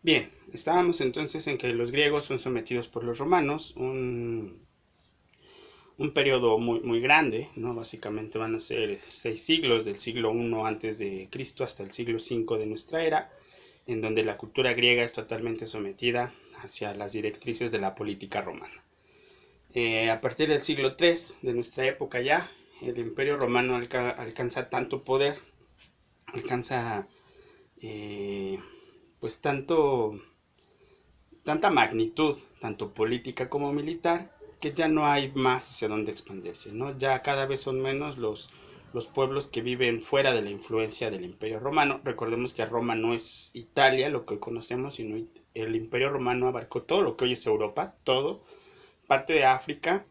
Bien, estábamos entonces en que los griegos son sometidos por los romanos, un periodo muy grande, ¿no? Básicamente van a ser 6 siglos, del siglo I antes de Cristo hasta el siglo V de nuestra era, en donde la cultura griega es totalmente sometida hacia las directrices de la política romana. A partir del siglo III de nuestra época ya, el imperio romano alcanza tanto poder, alcanza eh, pues tanta magnitud, tanto política como militar, que ya no hay más hacia dónde expandirse, ¿no? Ya cada vez son menos los pueblos que viven fuera de la influencia del Imperio Romano. Recordemos que Roma no es Italia, lo que hoy conocemos, sino el Imperio Romano abarcó todo lo que hoy es Europa, todo, parte de África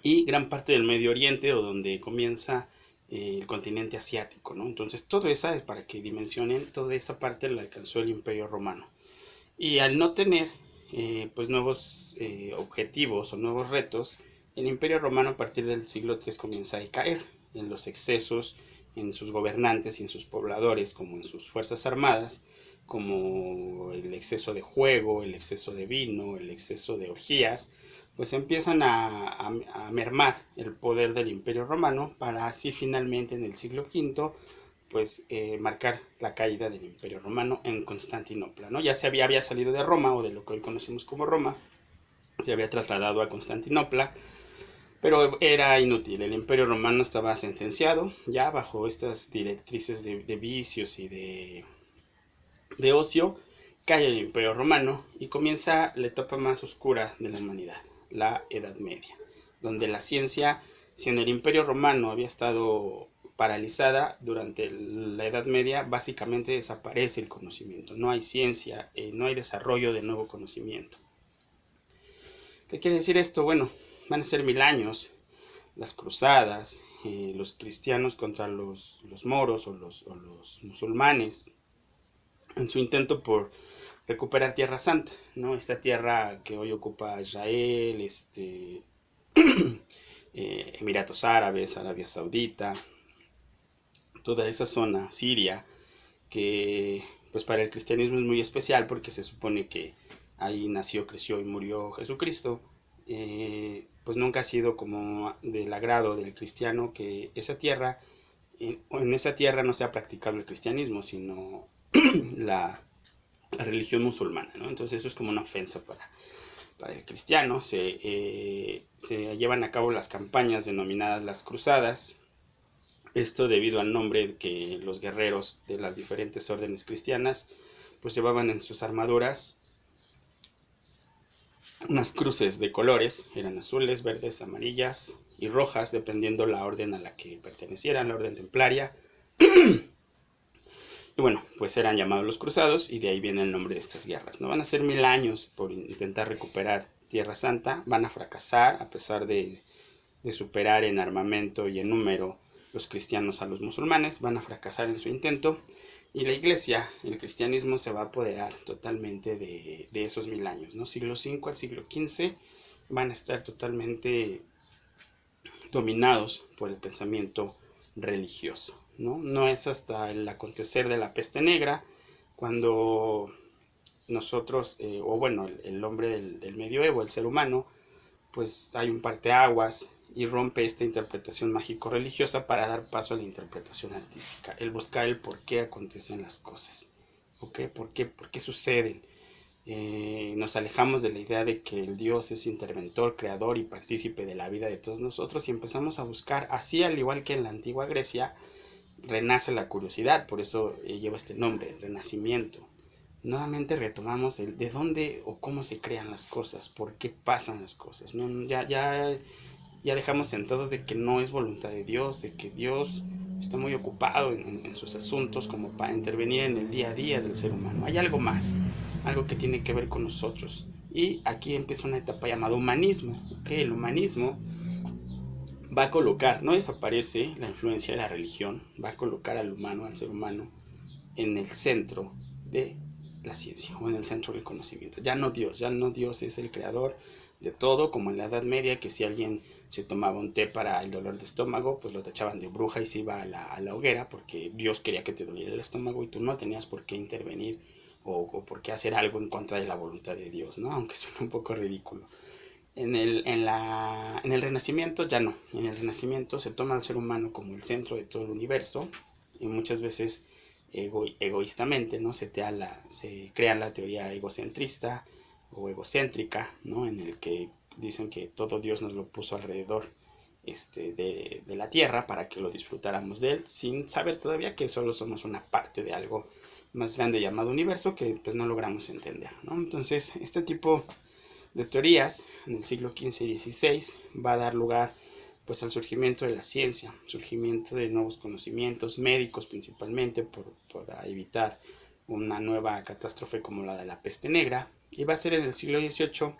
y gran parte del Medio Oriente, o donde comienza el continente asiático, ¿no? Entonces, todo esa, para que dimensionen, toda esa parte la alcanzó el Imperio Romano. Y al no tener pues nuevos objetivos o nuevos retos, el Imperio Romano a partir del siglo III comienza a decaer en los excesos, en sus gobernantes y en sus pobladores, como en sus fuerzas armadas, como el exceso de juego, el exceso de vino, el exceso de orgías, pues empiezan a mermar el poder del Imperio Romano para así finalmente en el siglo V pues marcar la caída del Imperio Romano en Constantinopla, ¿no? Ya había salido de Roma, o de lo que hoy conocemos como Roma, se había trasladado a Constantinopla, pero era inútil. El Imperio Romano estaba sentenciado ya bajo estas directrices de vicios y de ocio. Cae el Imperio Romano y comienza la etapa más oscura de la humanidad, la Edad Media, donde la ciencia, si en el Imperio Romano había estado paralizada durante la Edad Media, básicamente desaparece el conocimiento. No hay ciencia, no hay desarrollo de nuevo conocimiento. ¿Qué quiere decir esto? Bueno, van a ser 1000 años, las cruzadas, los cristianos contra los moros o los musulmanes, en su intento por recuperar Tierra Santa, ¿no? Esta tierra que hoy ocupa Israel, Emiratos Árabes, Arabia Saudita, toda esa zona, Siria, que pues para el cristianismo es muy especial porque se supone que ahí nació, creció y murió Jesucristo. Pues nunca ha sido como del agrado del cristiano que esa tierra, en esa tierra no se ha practicado el cristianismo, sino la, la religión musulmana, ¿no? Entonces eso es como una ofensa para el cristiano. Se llevan a cabo las campañas denominadas las cruzadas, esto debido al nombre que los guerreros de las diferentes órdenes cristianas pues llevaban en sus armaduras unas cruces de colores, eran azules, verdes, amarillas y rojas, dependiendo la orden a la que pertenecieran, la orden templaria. Y bueno, pues eran llamados los cruzados y de ahí viene el nombre de estas guerras. No van a ser 1000 años por intentar recuperar Tierra Santa, van a fracasar a pesar de superar en armamento y en número los cristianos a los musulmanes, van a fracasar en su intento y la iglesia, el cristianismo se va a apoderar totalmente de esos 1000 años, ¿no? Siglo V al siglo XV van a estar totalmente dominados por el pensamiento religioso, ¿no? No es hasta el acontecer de la peste negra cuando nosotros, o bueno, el hombre del medioevo, el ser humano, pues hay un parteaguas y rompe esta interpretación mágico-religiosa para dar paso a la interpretación artística, el buscar el por qué acontecen las cosas, ¿okay? ¿Por qué suceden? Nos alejamos de la idea de que el Dios es interventor, creador y partícipe de la vida de todos nosotros y empezamos a buscar, así al igual que en la antigua Grecia, renace la curiosidad, por eso lleva este nombre, el renacimiento. Nuevamente retomamos el de dónde o cómo se crean las cosas, por qué pasan las cosas. ¿No? Ya dejamos sentado de que no es voluntad de Dios, de que Dios está muy ocupado en sus asuntos como para intervenir en el día a día del ser humano. Hay algo más, algo que tiene que ver con nosotros. Y aquí empieza una etapa llamada humanismo. ¿Okay? El humanismo va a colocar, no desaparece la influencia de la religión, va a colocar al humano, al ser humano, en el centro de la ciencia o en el centro del conocimiento. Ya no Dios es el creador de todo, como en la Edad Media, que si alguien se tomaba un té para el dolor de estómago, pues lo tachaban de bruja y se iba a la hoguera, porque Dios quería que te doliera el estómago y tú no tenías por qué intervenir o por qué hacer algo en contra de la voluntad de Dios, ¿no? Aunque suena un poco ridículo. En el Renacimiento ya no. En el Renacimiento se toma al ser humano como el centro de todo el universo y muchas veces egoístamente, ¿no? Se crea la teoría egocentrista o egocéntrica, ¿no? En el que dicen que todo Dios nos lo puso alrededor de la Tierra para que lo disfrutáramos de él, sin saber todavía que solo somos una parte de algo más grande llamado universo que pues no logramos entender, ¿no? Entonces, este tipo de teorías en el siglo XV y XVI va a dar lugar pues al surgimiento de la ciencia, surgimiento de nuevos conocimientos médicos principalmente para evitar una nueva catástrofe como la de la peste negra, y va a ser en el siglo XVIII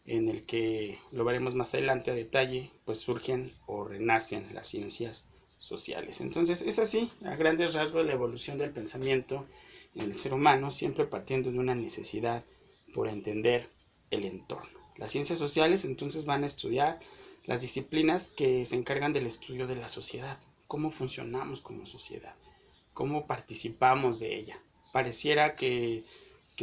en el que lo veremos más adelante a detalle, pues surgen o renacen las ciencias sociales. Entonces es así, a grandes rasgos, la evolución del pensamiento en el ser humano, siempre partiendo de una necesidad por entender el entorno. Las ciencias sociales entonces van a estudiar las disciplinas que se encargan del estudio de la sociedad, cómo funcionamos como sociedad, cómo participamos de ella. Pareciera que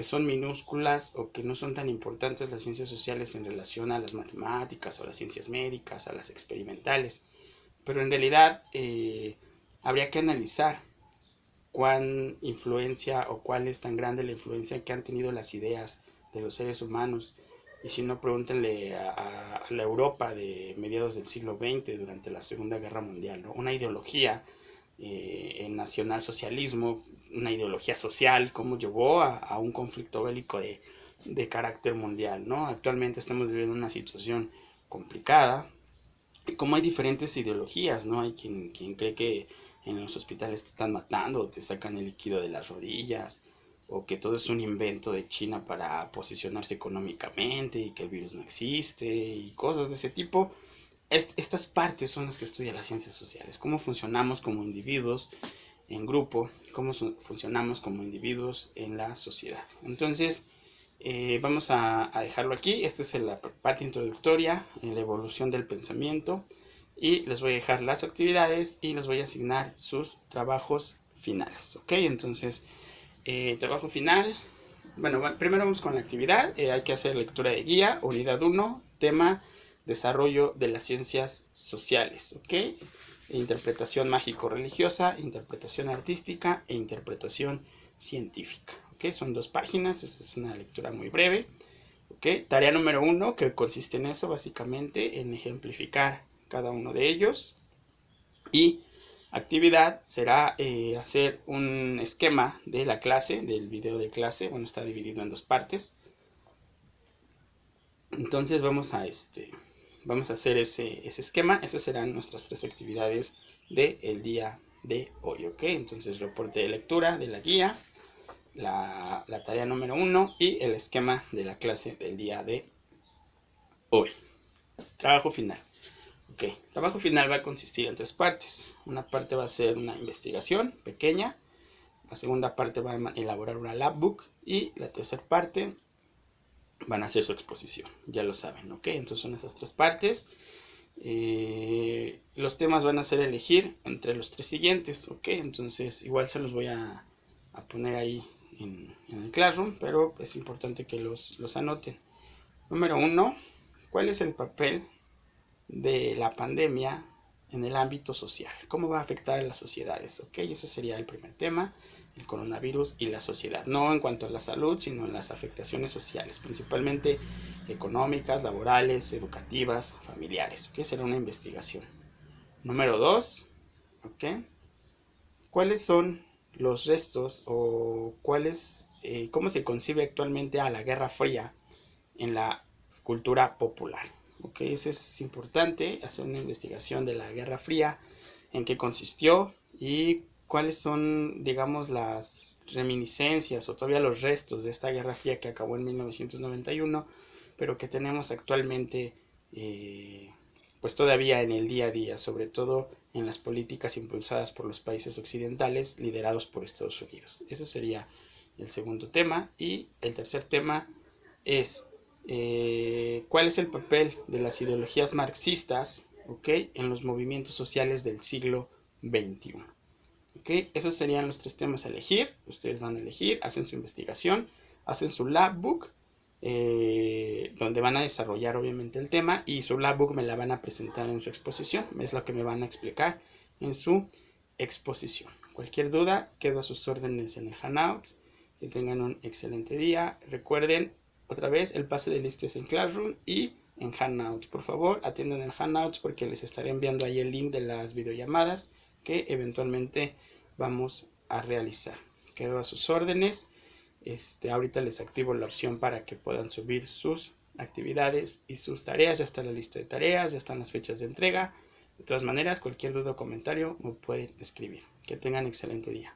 son minúsculas o que no son tan importantes las ciencias sociales en relación a las matemáticas o las ciencias médicas, a las experimentales, pero en realidad habría que analizar cuán influencia o cuál es tan grande la influencia que han tenido las ideas de los seres humanos. Y si no, pregúntenle a la Europa de mediados del siglo XX, durante la Segunda Guerra Mundial, ¿no? Una ideología en nacionalsocialismo, una ideología social, cómo llevó a un conflicto bélico de carácter mundial, ¿no? Actualmente estamos viviendo una situación complicada, y como hay diferentes ideologías, ¿no? Hay quien cree que en los hospitales te están matando, o te sacan el líquido de las rodillas, o que todo es un invento de China para posicionarse económicamente y que el virus no existe y cosas de ese tipo. Estas partes son las que estudian las ciencias sociales, cómo funcionamos como individuos en grupo, cómo funcionamos como individuos en la sociedad. Entonces, vamos a dejarlo aquí. Esta es la parte introductoria en la evolución del pensamiento, y les voy a dejar las actividades y les voy a asignar sus trabajos finales, ¿ok? Entonces, trabajo final. Bueno, primero vamos con la actividad. Hay que hacer lectura de guía, unidad 1, tema desarrollo de las ciencias sociales, ¿ok? Interpretación mágico-religiosa, interpretación artística e interpretación científica, ¿ok? Son 2 páginas, esta es una lectura muy breve, ¿ok? Tarea número 1, que consiste en eso, básicamente, en ejemplificar cada uno de ellos. Y actividad será hacer un esquema de la clase, del video de clase. Bueno, está dividido en 2 partes. Entonces vamos a hacer ese esquema. Esas serán nuestras 3 actividades del día de hoy, ¿ok? Entonces, reporte de lectura de la guía, la tarea número 1 y el esquema de la clase del día de hoy. Trabajo final. Ok, trabajo final va a consistir en 3 partes. Una parte va a ser una investigación pequeña, la segunda parte va a elaborar una lab book y la tercera parte van a hacer su exposición, ya lo saben, ¿ok? Entonces son esas 3 partes. Los temas van a ser elegir entre los 3 siguientes, ¿ok? Entonces igual se los voy a poner ahí en el Classroom, pero es importante que los anoten. Número 1, ¿cuál es el papel de la pandemia en el ámbito social? ¿Cómo va a afectar a las sociedades? ¿Ok? Ese sería el primer tema, el coronavirus y la sociedad. No en cuanto a la salud, sino en las afectaciones sociales, principalmente económicas, laborales, educativas, familiares. ¿Ok? Será una investigación. Número 2, ¿ok? ¿Cuáles son los restos o cómo se concibe actualmente a la Guerra Fría en la cultura popular? Ok, eso es importante, hacer una investigación de la Guerra Fría, en qué consistió y cuáles son, digamos, las reminiscencias o todavía los restos de esta Guerra Fría que acabó en 1991, pero que tenemos actualmente pues todavía en el día a día, sobre todo en las políticas impulsadas por los países occidentales liderados por Estados Unidos. Ese sería el segundo tema. Y el tercer tema es cuál es el papel de las ideologías marxistas, ¿ok?, en los movimientos sociales del siglo XXI. ¿Ok? Esos serían los 3 temas a elegir. Ustedes van a elegir, hacen su investigación, hacen su labbook, donde van a desarrollar obviamente el tema, y su labbook me la van a presentar en su exposición. Es lo que me van a explicar en su exposición. Cualquier duda, quedo a sus órdenes en el Hangouts. Que tengan un excelente día. Recuerden, otra vez, el pase de lista es en Classroom y en Hangouts. Por favor, atiendan el Hangouts porque les estaré enviando ahí el link de las videollamadas que eventualmente vamos a realizar. Quedo a sus órdenes. Ahorita les activo la opción para que puedan subir sus actividades y sus tareas. Ya está la lista de tareas, ya están las fechas de entrega. De todas maneras, cualquier duda o comentario me pueden escribir. Que tengan excelente día.